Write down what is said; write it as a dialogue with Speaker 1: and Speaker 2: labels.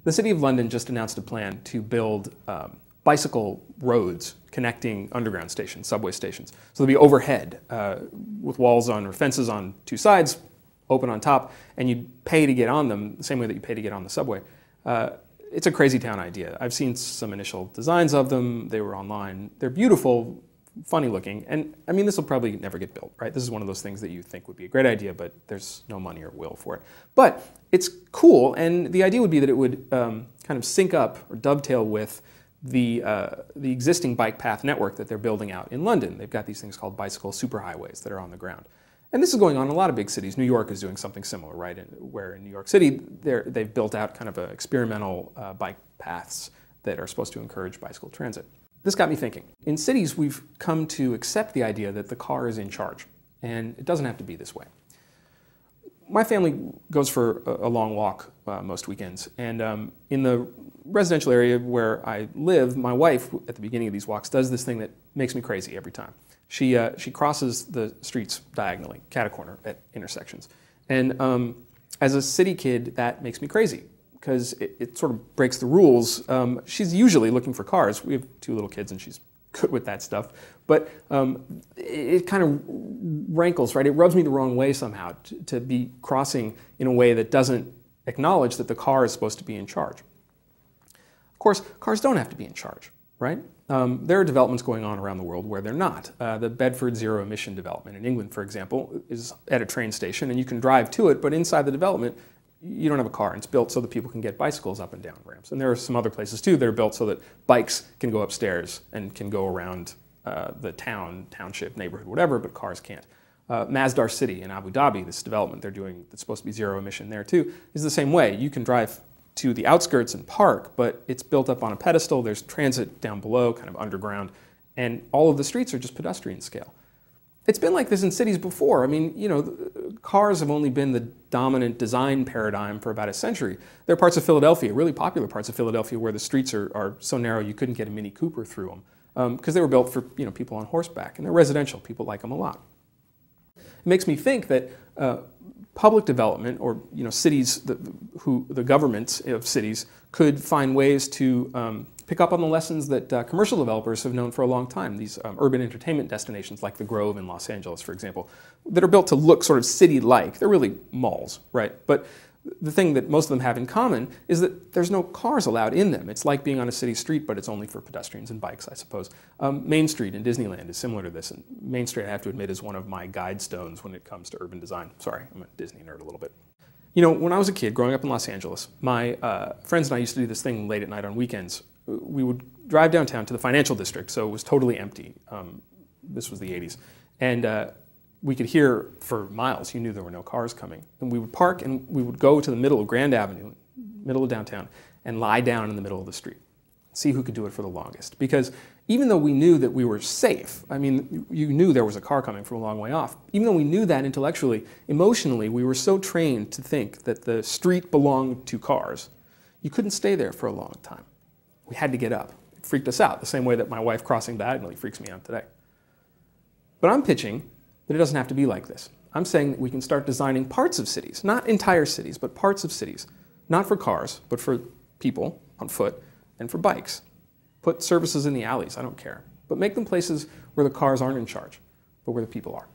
Speaker 1: The City of London just announced a plan to build bicycle roads connecting underground stations, subway stations. So they'll be overhead with walls on or fences on two sides, open on top, and you pay to get on them the same way that you pay to get on the subway. It's a crazy town idea. I've seen some initial designs of them. They were online. They're beautiful, funny looking, and I mean, this will probably never get built, right? This is one of those things that you think would be a great idea, but there's no money or will for it. But it's cool, and the idea would be that it would kind of sync up or dovetail with the existing bike path network that they're building out in London. They've got these things called bicycle superhighways that are on the ground. And this is going on in a lot of big cities. New York is doing something similar, right? Where in New York City, they've built out kind of experimental bike paths that are supposed to encourage bicycle transit. This got me thinking. In cities, we've come to accept the idea that the car is in charge, and it doesn't have to be this way. My family goes for a long walk most weekends, and in the residential area where I live, my wife, at the beginning of these walks, does this thing that makes me crazy every time. She crosses the streets diagonally, cat-a-corner at intersections. And as a city kid, that makes me crazy because it sort of breaks the rules. She's usually looking for cars. We have two little kids and she's good with that stuff. But it kind of rankles, right? It rubs me the wrong way somehow to be crossing in a way that doesn't acknowledge that the car is supposed to be in charge. Of course, cars don't have to be in charge, right? There are developments going on around the world where they're not. The Bedford Zero Emission development in England, for example, is at a train station and you can drive to it, but inside the development, you don't have a car. And it's built so that people can get bicycles up and down ramps. And there are some other places too that are built so that bikes can go upstairs and can go around the township, neighborhood, whatever, but cars can't. Masdar City in Abu Dhabi, this development they're doing that's supposed to be zero emission there too, is the same way. You can drive to the outskirts and park, but it's built up on a pedestal. There's transit down below, kind of underground, and all of the streets are just pedestrian scale. It's been like this in cities before. I mean, you know, cars have only been the dominant design paradigm for about a century. There are parts of Philadelphia, really popular parts of Philadelphia, where the streets are so narrow you couldn't get a Mini Cooper through them because they were built for people on horseback, and they're residential. People like them a lot. It makes me think that public development, or cities, the governments of cities could find ways to pick up on the lessons that commercial developers have known for a long time. These urban entertainment destinations like the Grove in Los Angeles, for example, that are built to look sort of city-like. They're really malls, right? But the thing that most of them have in common is that there's no cars allowed in them. It's like being on a city street, but it's only for pedestrians and bikes, I suppose. Main Street in Disneyland is similar to this. And Main Street, I have to admit, is one of my guide stones when it comes to urban design. Sorry, I'm a Disney nerd a little bit. You know, when I was a kid growing up in Los Angeles, my friends and I used to do this thing late at night on weekends. We would drive downtown to the financial district, so it was totally empty. This was the 80s. And we could hear for miles. You knew there were no cars coming. And we would park and we would go to the middle of Grand Avenue, middle of downtown, and lie down in the middle of the street. See who could do it for the longest. Because even though we knew that we were safe, I mean, you knew there was a car coming from a long way off, even though we knew that intellectually, emotionally, we were so trained to think that the street belonged to cars, you couldn't stay there for a long time. We had to get up. It freaked us out, the same way that my wife crossing diagonally freaks me out today. But I'm pitching that it doesn't have to be like this. I'm saying that we can start designing parts of cities, not entire cities, but parts of cities, not for cars, but for people on foot and for bikes. Put services in the alleys, I don't care. But make them places where the cars aren't in charge, but where the people are.